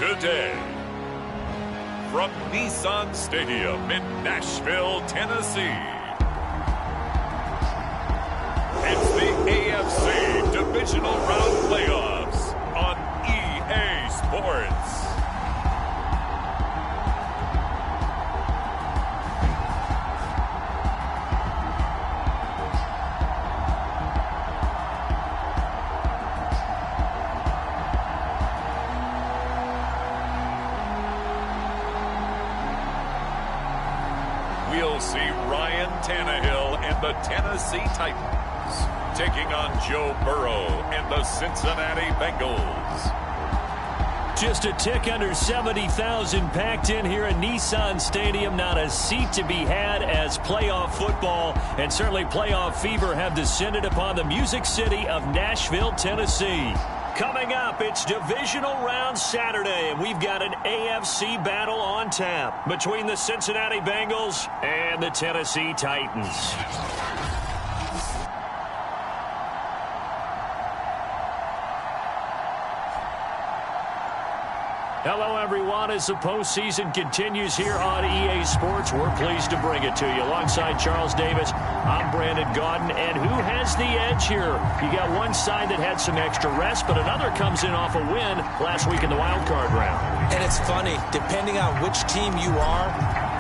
today. From Nissan Stadium in Nashville, Tennessee, it's the AFC Divisional Round Playoffs on EA Sports. We'll see Ryan Tannehill and the Tennessee Titans taking on Joe Burrow and the Cincinnati Bengals. Just a tick under 70,000 packed in here at Nissan Stadium. Not a seat to be had as playoff football and certainly playoff fever have descended upon the Music City of Nashville, Tennessee. Coming up, it's Divisional Round Saturday, and we've got an AFC battle on tap between the Cincinnati Bengals and the Tennessee Titans. Hello, everyone. As the postseason continues here on EA Sports, we're pleased to bring it to you. Alongside Charles Davis, I'm Brandon Gaudin. And who has the edge here? You got one side that had some extra rest, but another comes in off a win last week in the wild card round. And it's funny, depending on which team you are,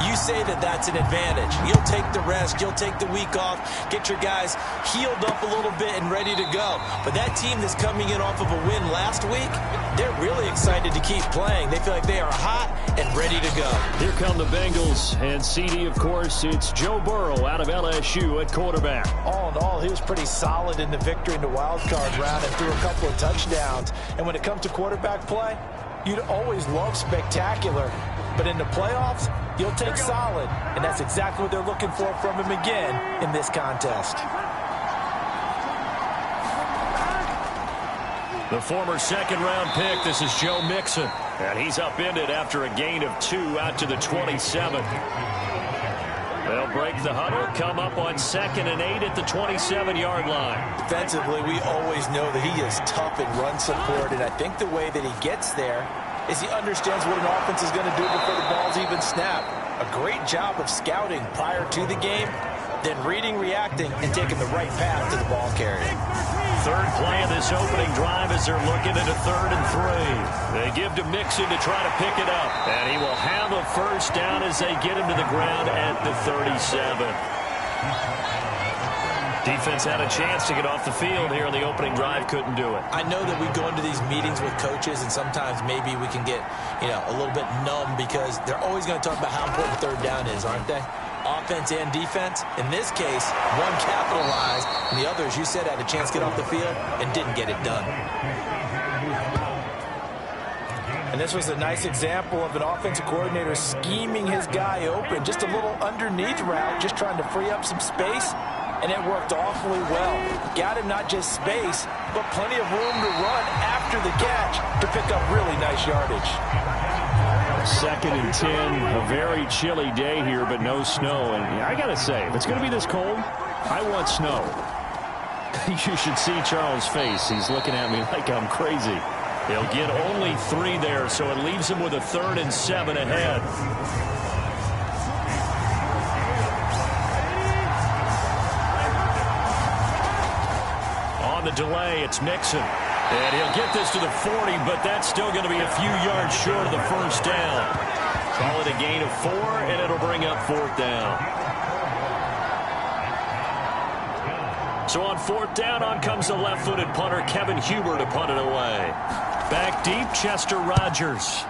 you say that that's an advantage. You'll take the rest, you'll take the week off, get your guys healed up a little bit and ready to go. But that team that's coming in off of a win last week, they're really excited to keep playing. They feel like they are hot and ready to go. Here come the Bengals, and CD, of course, it's Joe Burrow out of LSU at quarterback. All in all, he was pretty solid in the victory in the wild card round and threw a couple of touchdowns. And when it comes to quarterback play, you'd always love spectacular. But in the playoffs, you'll take solid. And that's exactly what they're looking for from him again in this contest. The former second-round pick, this is Joe Mixon. And he's upended after a gain of 2 out to the 27. They'll break the huddle, come up on 2nd and 8 at the 27-yard line. Defensively, we always know that he is tough in run support, and I think the way that he gets there is he understands what an offense is going to do before the ball's even snapped. A great job of scouting prior to the game, then reading, reacting, and taking the right path to the ball carrier. Third play of this opening drive as they're looking at a 3rd and 3. They give to Mixon to try to pick it up. And he will have a first down as they get him to the ground at the 37. Defense had a chance to get off the field here in the opening drive, couldn't do it. I know that we go into these meetings with coaches, and sometimes maybe we can get, a little bit numb because they're always going to talk about how important 3rd down is, aren't they? Offense and defense. In this case, one capitalized, and the other, as you said, had a chance to get off the field and didn't get it done. And this was a nice example of an offensive coordinator scheming his guy open. Just a little underneath route, just trying to free up some space, and it worked awfully well. Got him not just space, but plenty of room to run after the catch to pick up really nice yardage. 2nd and 10, a very chilly day here, but no snow. And I got to say, if it's going to be this cold, I want snow. You should see Charles' face. He's looking at me like I'm crazy. He'll get only 3 there, so it leaves him with a 3rd and 7 ahead. On the delay, it's Mixon. And he'll get this to the 40, but that's still going to be a few yards short of the first down. Call it a gain of 4, and it'll bring up 4th down. So on 4th down, on comes the left-footed punter, Kevin Huber, to punt it away. Back deep, Chester Rogers.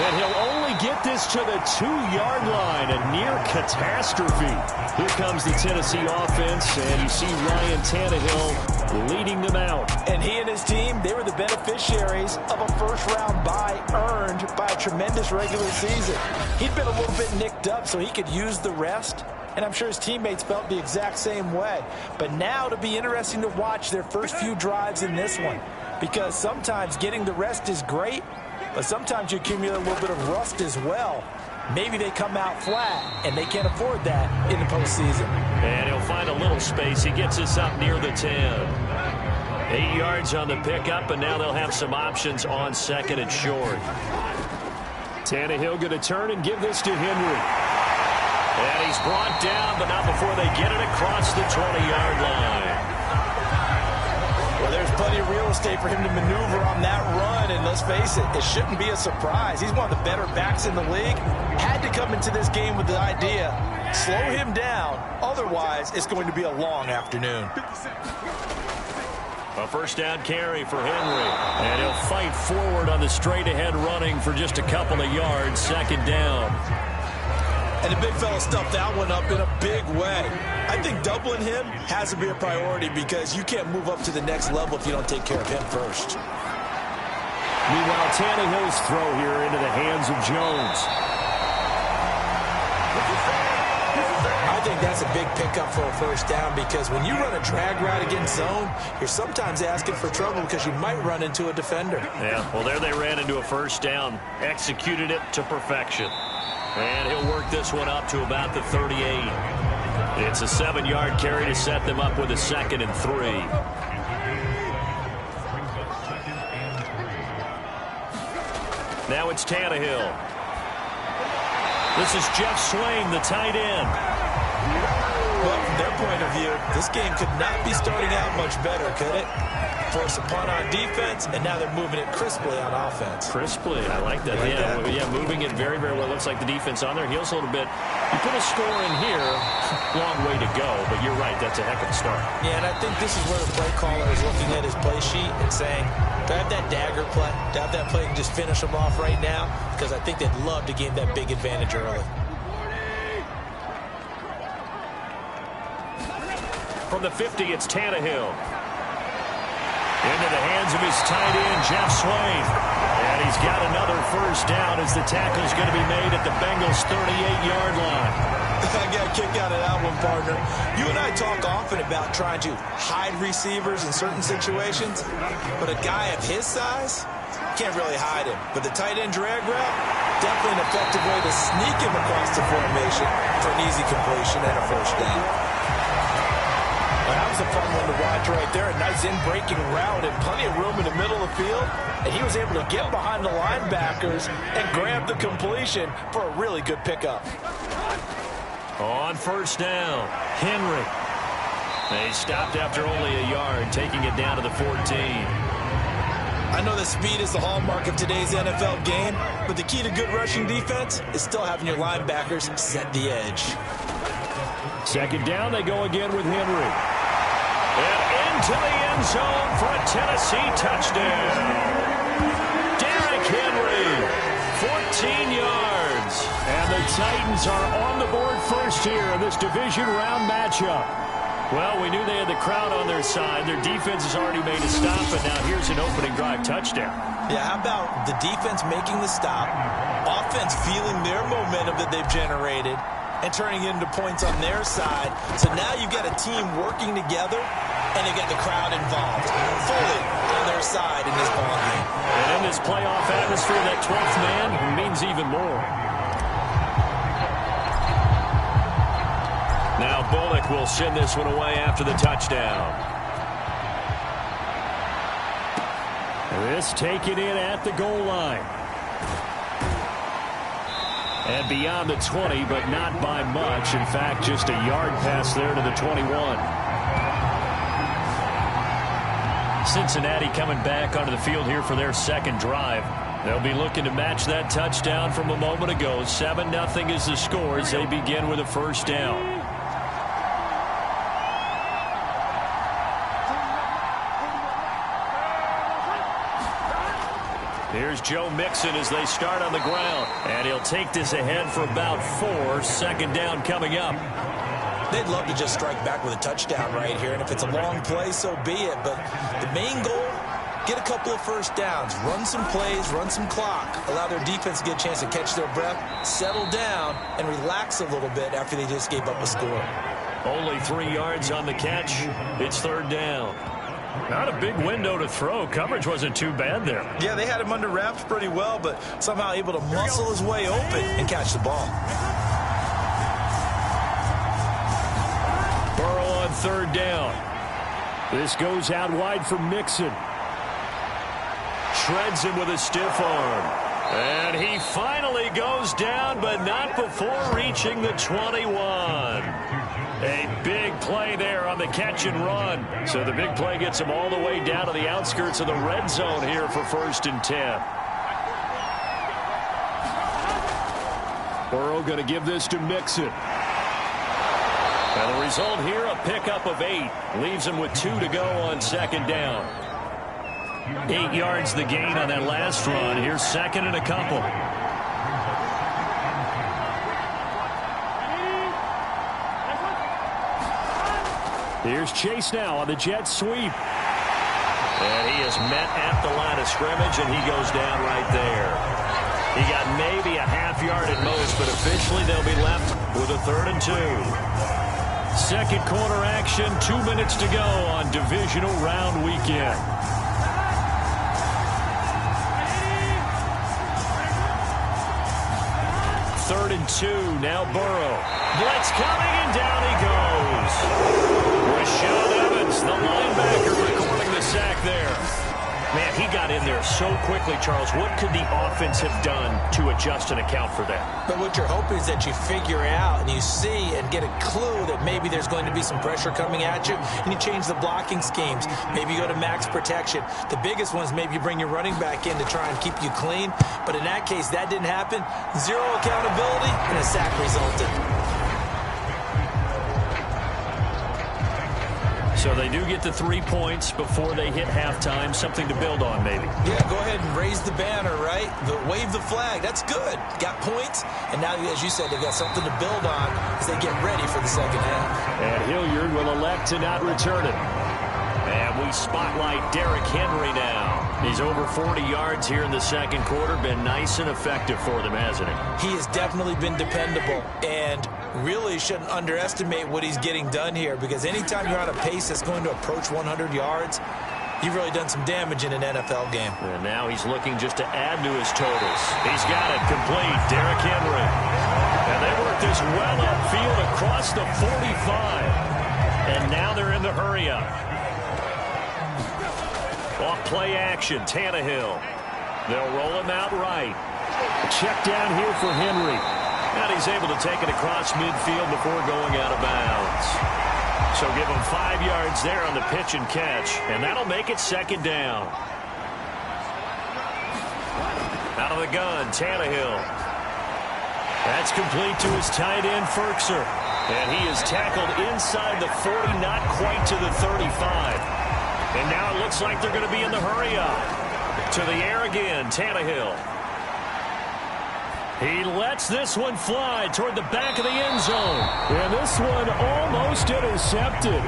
And he'll only get this to the 2-yard line, a near catastrophe. Here comes the Tennessee offense, and you see Ryan Tannehill leading them out. And he and his team, they were the beneficiaries of a first-round bye earned by a tremendous regular season. He'd been a little bit nicked up, so he could use the rest. And I'm sure his teammates felt the exact same way. But now it'll be interesting to watch their first few drives in this one, because sometimes getting the rest is great, but sometimes you accumulate a little bit of rust as well. Maybe they come out flat, and they can't afford that in the postseason. And he'll find a little space. He gets us up near the 10. 8 yards on the pickup, and now they'll have some options on second and short. Tannehill going to turn and give this to Henry. And he's brought down, but not before they get it across the 20-yard line. Well, there's plenty of real estate for him to maneuver on that run, and let's face it, it shouldn't be a surprise. He's one of the better backs in the league. Had to come into this game with the idea, slow him down, otherwise it's going to be a long afternoon. A first down carry for Henry, and he'll fight forward on the straight-ahead running for just a couple of yards, second down. And the big fella stuffed that one up in a big way. I think doubling him has to be a priority because you can't move up to the next level if you don't take care of him first. Meanwhile, Tannehill's throw here into the hands of Jones. I think that's a big pickup for a first down because when you run a drag route against zone, you're sometimes asking for trouble because you might run into a defender. Yeah, well, there they ran into a first down, executed it to perfection. And he'll work this one up to about the 38. It's a 7-yard carry to set them up with a 2nd and 3. Now it's Tannehill. This is Jeff Swain, the tight end. Well, from their point of view, this game could not be starting out much better, could it? Force a punt on defense, and now they're moving it crisply on offense. Crisply, I like that. Yeah, moving it very, very well. Looks like the defense on their heels a little bit. You put a score in here, long way to go, but you're right, that's a heck of a start. Yeah, and I think this is where the play caller is looking at his play sheet and saying, do I have that dagger play? Do I have that play and just finish them off right now? Because I think they'd love to gain that big advantage early. From the 50, it's Tannehill. Into the hands of his tight end, Jeff Swain. And he's got another first down as the tackle's going to be made at the Bengals' 38-yard line. I got a kick out of that one, partner. You and I talk often about trying to hide receivers in certain situations, but a guy of his size can't really hide him. But the tight end drag route, definitely an effective way to sneak him across the formation for an easy completion and a first down. That was a fun one to watch right there. A nice in-breaking route and plenty of room in the middle of the field. And he was able to get behind the linebackers and grab the completion for a really good pickup. On first down, Henry. They stopped after only a yard, taking it down to the 14. I know that speed is the hallmark of today's NFL game, but the key to good rushing defense is still having your linebackers set the edge. Second down, they go again with Henry. And into the end zone for a Tennessee touchdown. Derrick Henry, 14 yards. And the Titans are on the board first here in this division round matchup. Well, we knew they had the crowd on their side. Their defense has already made a stop, and now here's an opening drive touchdown. Yeah, how about the defense making the stop, offense feeling their momentum that they've generated, and turning it into points on their side. So now you've got a team working together, and they get the crowd involved, fully on their side in this ballgame. And in this playoff atmosphere, that 12th man means even more. Now Bullock will send this one away after the touchdown. This taken in at the goal line. And beyond the 20, but not by much. In fact, just a yard pass there to the 21. Cincinnati coming back onto the field here for their second drive. They'll be looking to match that touchdown from a moment ago. 7-0 is the score as they begin with a first down. Here's Joe Mixon as they start on the ground. And he'll take this ahead for about 4. Second down coming up. They'd love to just strike back with a touchdown right here. And if it's a long play, so be it. But the main goal, get a couple of first downs. Run some plays, run some clock. Allow their defense to get a chance to catch their breath, settle down, and relax a little bit after they just gave up a score. Only 3 yards on the catch. It's third down. Not a big window to throw. Coverage wasn't too bad there. Yeah, they had him under wraps pretty well, but somehow able to muscle his way open and catch the ball. Burrow on third down. This goes out wide for Mixon. Shreds him with a stiff arm. And he finally goes down, but not before reaching the 21. A big play there on the catch and run. So the big play gets him all the way down to the outskirts of the red zone here for 1st and 10. Burrow going to give this to Mixon. And the result here, a pickup of 8. Leaves him with 2 to go on 2nd down. 8 yards the gain on that last run. Here's 2nd and a couple. Here's Chase now on the jet sweep. And he is met at the line of scrimmage, and he goes down right there. He got maybe a half yard at most, but officially they'll be left with a 3rd and 2. 2nd quarter action, 2 minutes to go on Divisional Round weekend. Third and 2, now Burrow. Blitz coming, and down he goes. Rashaan Evans, the linebacker, recording the sack there. Man, he got in there so quickly, Charles. What could the offense have done to adjust and account for that? But what you're hoping is that you figure out and you see and get a clue that maybe there's going to be some pressure coming at you, and you change the blocking schemes. Maybe you go to max protection. The biggest one is maybe you bring your running back in to try and keep you clean. But in that case, that didn't happen. 0 accountability, and a sack resulted. So they do get the 3 points before they hit halftime. Something to build on, maybe. Yeah, go ahead and raise the banner, right? Wave the flag. That's good. Got points. And now, as you said, they've got something to build on as they get ready for the 2nd half. And Hilliard will elect to not return it. And we spotlight Derrick Henry now. He's over 40 yards here in the 2nd quarter. Been nice and effective for them, hasn't he? He has definitely been dependable. And really shouldn't underestimate what he's getting done here, because anytime you're on a pace that's going to approach 100 yards, you've really done some damage in an NFL game. And now he's looking just to add to his totals. He's got it complete. Derrick Henry. And they work this well upfield across the 45. And now they're in the hurry-up. Off play action, Tannehill. They'll roll him out right. Check down here for Henry. And he's able to take it across midfield before going out of bounds. So give him 5 yards there on the pitch and catch. And that'll make it 2nd down. Out of the gun, Tannehill. That's complete to his tight end, Firkser. And he is tackled inside the 40, not quite to the 35. And now it looks like they're going to be in the hurry-up. To the air again, Tannehill. He lets this one fly toward the back of the end zone. And this one almost intercepted.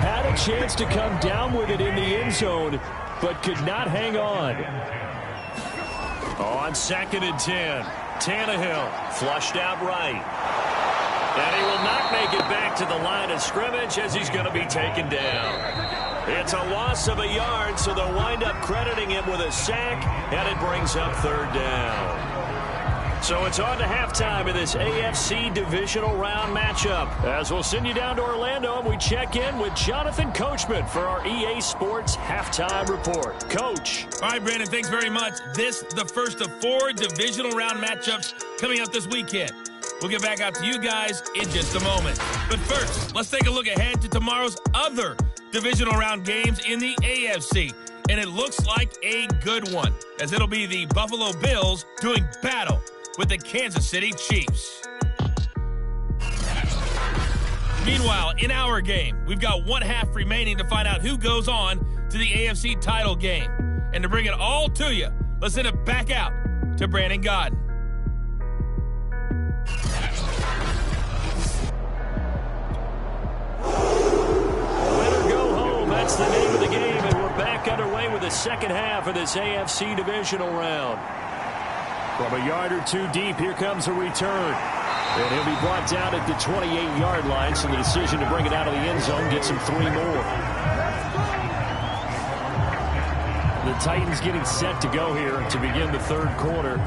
Had a chance to come down with it in the end zone, but could not hang on. On 2nd and 10, Tannehill flushed out right. And he will not make it back to the line of scrimmage as he's going to be taken down. It's a loss of a yard, so they'll wind up crediting him with a sack, and it brings up 3rd down. So it's on to halftime in this AFC Divisional Round matchup. As we'll send you down to Orlando, and we check in with Jonathan Coachman for our EA Sports Halftime Report. Coach. All right, Brandon, thanks very much. This the first of 4 Divisional Round matchups coming up this weekend. We'll get back out to you guys in just a moment. But first, let's take a look ahead to tomorrow's other Divisional Round games in the AFC. And it looks like a good one, as it'll be the Buffalo Bills doing battle with the Kansas City Chiefs. Meanwhile, in our game, we've got 1 half remaining to find out who goes on to the AFC title game. And to bring it all to you, let's send it back out to Brandon Godden. That's the name of the game, and we're back underway with the 2nd half of this AFC Divisional Round. From a yard or 2 deep, here comes a return. And he'll be brought down at the 28-yard line, so the decision to bring it out of the end zone gets him 3 more. The Titans getting set to go here to begin the 3rd quarter.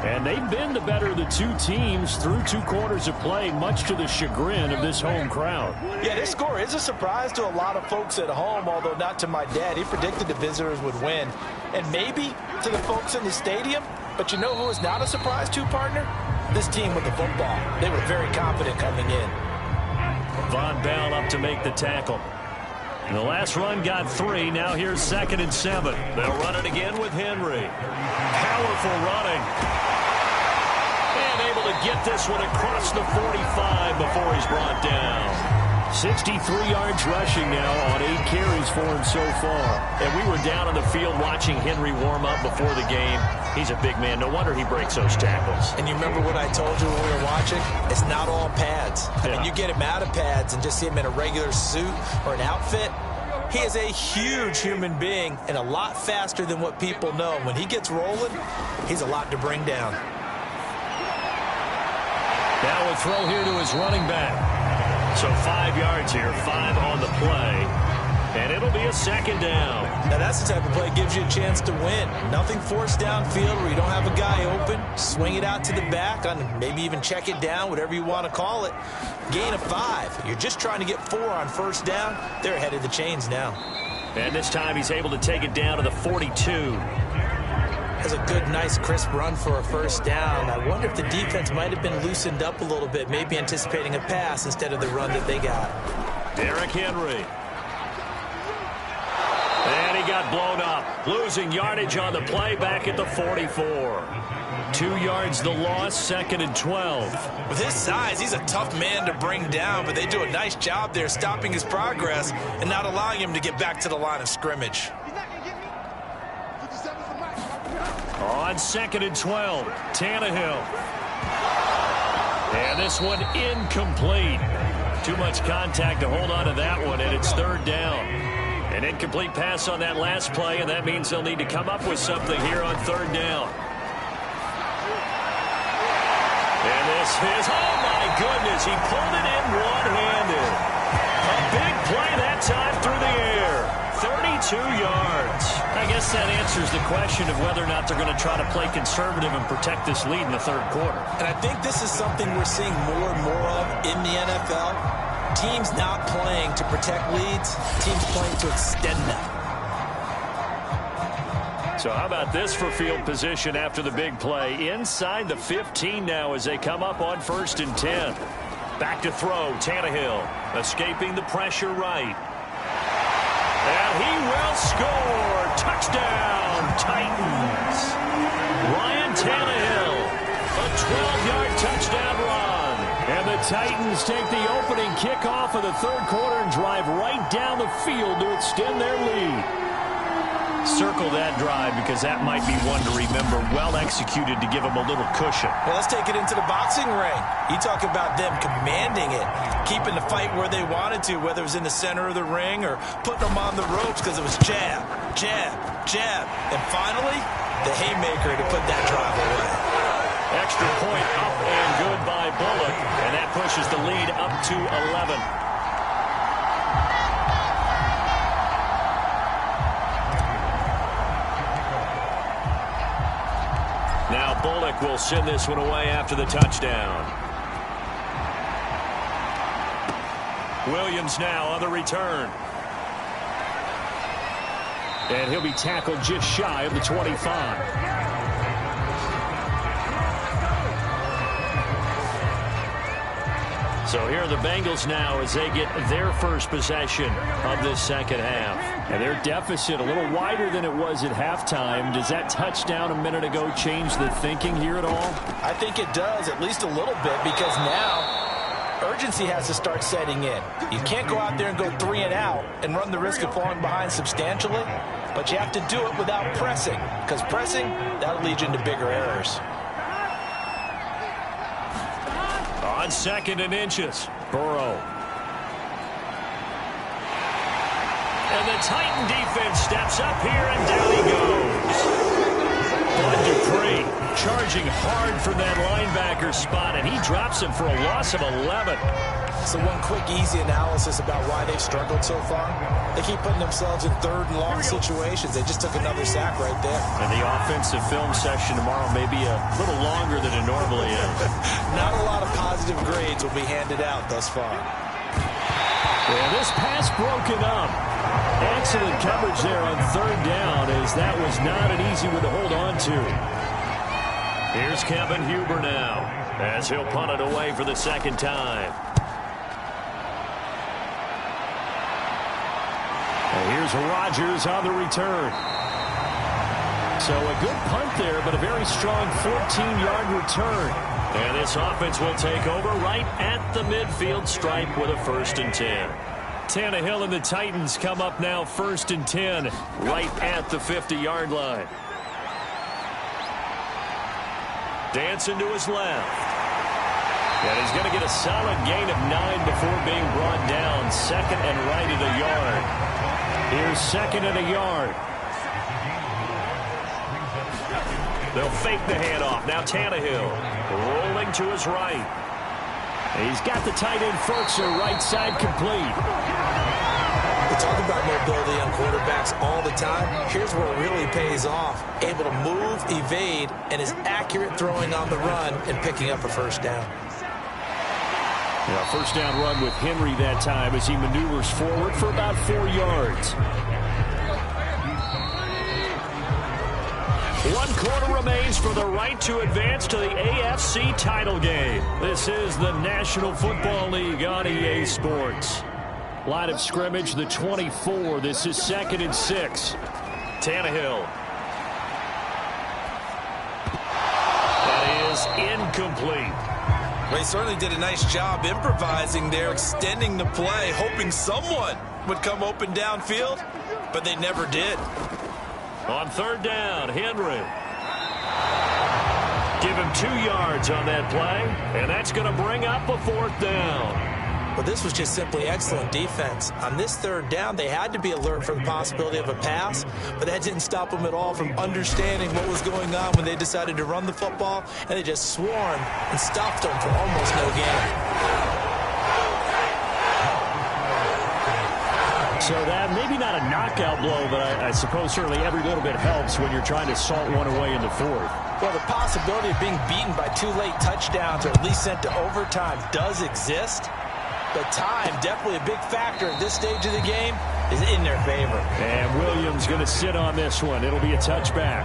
And they've been the better of the two teams through 2 quarters of play, much to the chagrin of this home crowd. Yeah, this score is a surprise to a lot of folks at home, although not to my dad. He predicted the visitors would win. And maybe to the folks in the stadium, but you know who is not a surprise to, partner? This team with the football. They were very confident coming in. Von Bell up to make the tackle. And the last run got 3. Now here's 2nd and 7. They'll run it again with Henry. Powerful running. And able to get this one across the 45 before he's brought down. 63 yards rushing now on 8 carries for him so far. And we were down on the field watching Henry warm up before the game. He's a big man. No wonder he breaks those tackles. And you remember what I told you when we were watching? It's not all pads. I mean, you get him out of pads and just see him in a regular suit or an outfit. He is a huge human being and a lot faster than what people know. When he gets rolling, he's a lot to bring down. Now a throw here to his running back. So 5 yards here, 5 on the play. And it'll be a 2nd down. Now that's the type of play that gives you a chance to win. Nothing forced downfield where you don't have a guy open. Swing it out to the back, on maybe even check it down, whatever you want to call it. Gain of 5. You're just trying to get 4 on 1st down. They're ahead of the chains now. And this time he's able to take it down to the 42. That's a good, nice, crisp run for a 1st down. I wonder if the defense might have been loosened up a little bit, maybe anticipating a pass instead of the run that they got. Derrick Henry. And he got blown up. Losing yardage on the play back at the 44. 2 yards the loss, 2nd and 12. With his size, he's a tough man to bring down, but they do a nice job there stopping his progress and not allowing him to get back to the line of scrimmage. On 2nd and 12, Tannehill. And this one incomplete. Too much contact to hold on to that one, and it's 3rd down. An incomplete pass on that last play, and that means they'll need to come up with something here on 3rd down. And this is, oh my goodness, he pulled it in one-handed. A big play that time through the air. 32 yards. I guess that answers the question of whether or not they're going to try to play conservative and protect this lead in the 3rd quarter. And I think this is something we're seeing more and more of in the NFL. Teams not playing to protect leads, teams playing to extend them. So how about this for field position after the big play? Inside the 15 now as they come up on 1st and 10. Back to throw, Tannehill escaping the pressure right. And he will score. Touchdown, Titans. Ryan Tannehill, a 12-yard touchdown run. And the Titans take the opening kickoff of the 3rd quarter and drive right down the field to extend their lead. Circle that drive because that might be one to remember. Well executed to give them a little cushion. Well, let's take it into the boxing ring. You talk about them commanding it, keeping the fight where they wanted to, whether it was in the center of the ring or putting them on the ropes because it was jab, jab, jab. And finally, the haymaker to put that drive away. Extra point up and good by Bullock. And that pushes the lead up to 11. Now Bullock will send this one away after the touchdown. Williams now on the return. And he'll be tackled just shy of the 25. So here are the Bengals now as they get their first possession of this 2nd half. And their deficit a little wider than it was at halftime. Does that touchdown a minute ago change the thinking here at all? I think it does, at least a little bit, because now urgency has to start setting in. You can't go out there and go 3 and out and run the risk of falling behind substantially, but you have to do it without pressing, because pressing, that'll lead you into bigger errors. On 2nd and inches, Burrow. And the Titan defense steps up here, and down he goes. Bud Dupree charging hard for that linebacker spot, and he drops him for a loss of 11. So one quick, easy analysis about why they've struggled so far. They keep putting themselves in 3rd and long situations. They just took another sack right there. And the offensive film session tomorrow may be a little longer than it normally is. Not a lot of positive grades will be handed out thus far. Well, this pass broken up. Excellent coverage there on 3rd down, as that was not an easy one to hold on to. Here's Kevin Huber now, as he'll punt it away for the 2nd time. And here's Rodgers on the return. So a good punt there, but a very strong 14-yard return. And this offense will take over right at the midfield stripe with a 1st and 10. Tannehill and the Titans come up now 1st and 10 right at the 50-yard line. Dancing to his left. And he's going to get a solid gain of 9 before being brought down. 2nd and right at a yard. Here's 2nd and a yard. They'll fake the handoff. Now Tannehill rolling to his right. He's got the tight end Fertzer right side complete. We talk about mobility on quarterbacks all the time. Here's where it really pays off. Able to move, evade, and is accurate throwing on the run and picking up a 1st down. Yeah, 1st down run with Henry that time as he maneuvers forward for about 4 yards. 1 quarter remains for the right to advance to the AFC title game. This is the National Football League on EA Sports. Line of scrimmage, the 24. This is 2nd and 6. Tannehill. That is incomplete. Well, he certainly did a nice job improvising there, extending the play, hoping someone would come open downfield, but they never did. On 3rd down, Henry. Give him 2 yards on that play, and that's going to bring up a 4th down. But this was just simply excellent defense. On this 3rd down, they had to be alert for the possibility of a pass, but that didn't stop them at all from understanding what was going on when they decided to run the football, and they just swarmed and stopped them for almost no gain. So that maybe not a knockout blow, but I suppose certainly every little bit helps when you're trying to salt one away in the 4th. Well, the possibility of being beaten by 2 late touchdowns or at least sent to overtime does exist. But time, definitely a big factor at this stage of the game, is in their favor. And Williams going to sit on this one. It'll be a touchback.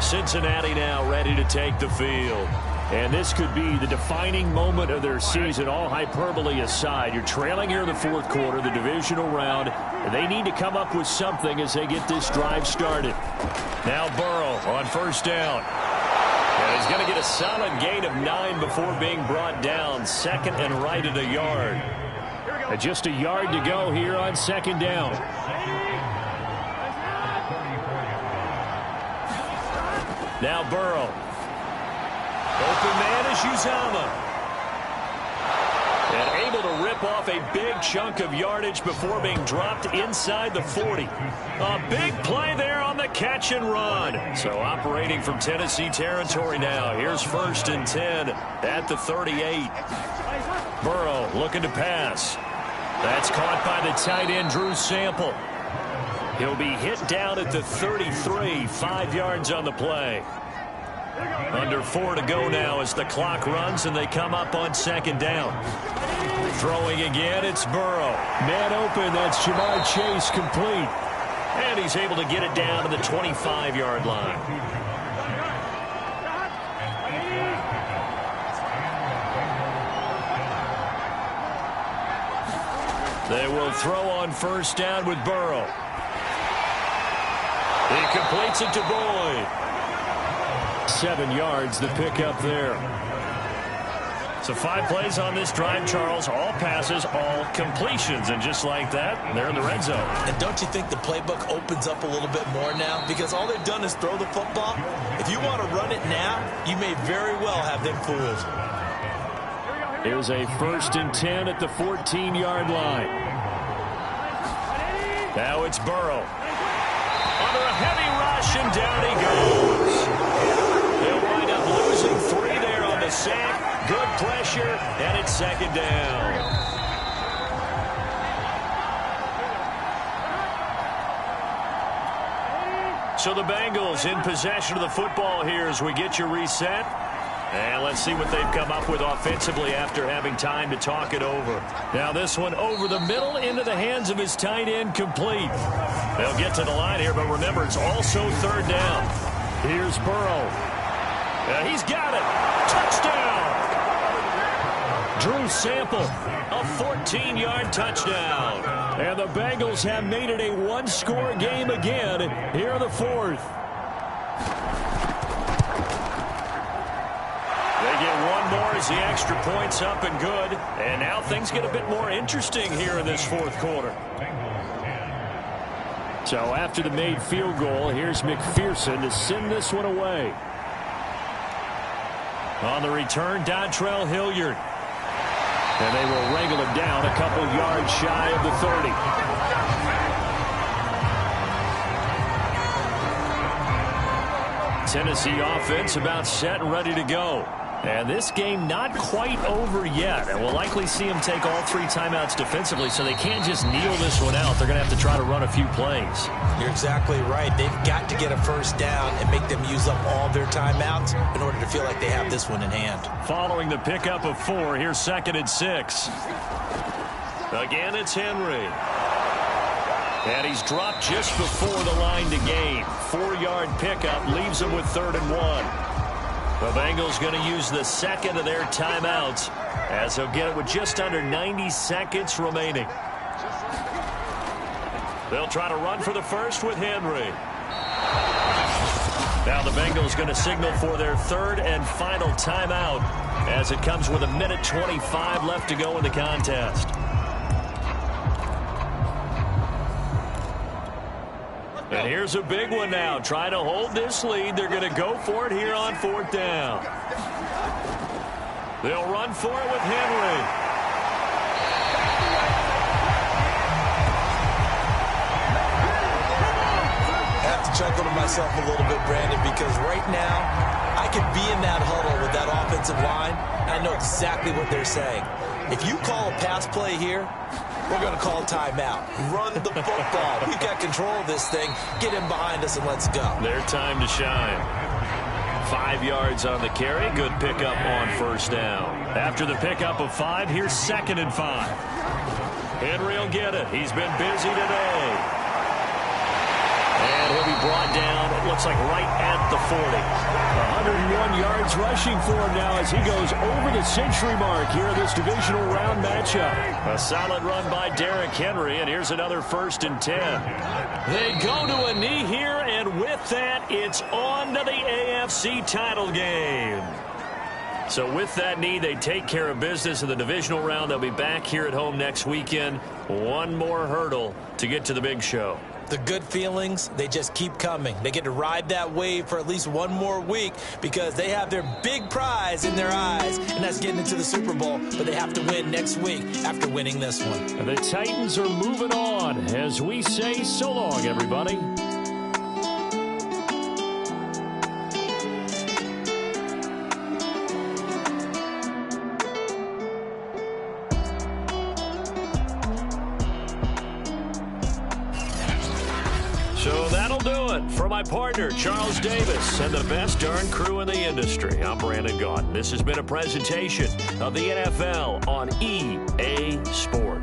Cincinnati now ready to take the field. And this could be the defining moment of their season, all hyperbole aside. You're trailing here in the 4th quarter, the divisional round. And they need to come up with something as they get this drive started. Now Burrow on 1st down. And he's going to get a solid gain of 9 before being brought down. 2nd and right at a yard. And just a yard to go here on 2nd down. Now Burrow. Open man is Uzama. And able to rip off a big chunk of yardage before being dropped inside the 40. A big play there on the catch and run. So operating from Tennessee territory now. Here's 1st and 10 at the 38. Burrow looking to pass. That's caught by the tight end Drew Sample. He'll be hit down at the 33, 5 yards on the play. Under 4 to go now as the clock runs and they come up on 2nd down. Throwing again, it's Burrow. Man open, that's Jamar Chase complete. And he's able to get it down to the 25-yard line. They will throw on 1st down with Burrow. He completes it to Boyd. 7 yards, the pickup there. So 5 plays on this drive, Charles. All passes, all completions. And just like that, they're in the red zone. And don't you think the playbook opens up a little bit more now? Because all they've done is throw the football. If you want to run it now, you may very well have them fooled. Here's a 1st and 10 at the 14-yard line. Now it's Burrow. Under a heavy rush, and down he goes. They'll wind up losing 3 there on the sack. Good pressure, and it's second down. So the Bengals in possession of the football here as we get you reset. And let's see what they've come up with offensively after having time to talk it over. Now this one over the middle into the hands of his tight end, complete. They'll get to the line here, but remember, it's also third down. Here's Burrow. He's got it. Touchdown. Drew Sample, a 14-yard touchdown. And the Bengals have made it a one-score game again here in the fourth. They get one more as the extra point's up and good. And now things get a bit more interesting here in this fourth quarter. So after the made field goal, here's McPherson to send this one away. On the return, Dontrell Hilliard. And they will wrangle him down a couple yards shy of the 30. Tennessee offense about set and ready to go. And this game not quite over yet. And we'll likely see them take all three timeouts defensively, so they can't just kneel this one out. They're going to have to try to run a few plays. You're exactly right. They've got to get a first down and make them use up all their timeouts in order to feel like they have this one in hand. Following the pickup of 4, here's 2nd and 6. Again, it's Henry. And he's dropped just before the line to gain. 4-yard pickup leaves him with 3rd and 1. The Bengals going to use the second of their timeouts as they'll get it with just under 90 seconds remaining. They'll try to run for the first with Henry. Now the Bengals going to signal for their 3rd and final timeout as it comes with 1:25 left to go in the contest. And here's a big one now. Trying to hold this lead. They're going to go for it here on 4th down. They'll run for it with Henry. I have to chuckle to myself a little bit, Brandon, because right now I could be in that huddle with that offensive line, and I know exactly what they're saying. If you call a pass play here, we're going to call a timeout. Run the football. We've got control of this thing. Get him behind us and let's go. Their time to shine. 5 yards on the carry. Good pickup on 1st down. After the pickup of 5, here's 2nd and 5. Henry will get it. He's been busy today. And he'll be brought down, it looks like right at the 40. 101 yards rushing for him now as he goes over the century mark here in this divisional round matchup. A solid run by Derrick Henry, and here's another 1st and 10. They go to a knee here, and with that, it's on to the AFC title game. So with that knee, they take care of business in the divisional round. They'll be back here at home next weekend. One more hurdle to get to the big show. The good feelings, they just keep coming. They get to ride that wave for at least one more week because they have their big prize in their eyes, and that's getting into the Super Bowl. But they have to win next week after winning this one. And the Titans are moving on as we say so long, everybody. So that'll do it for my partner, Charles Davis, and the best darn crew in the industry. I'm Brandon Gaudin. This has been a presentation of the NFL on EA Sports.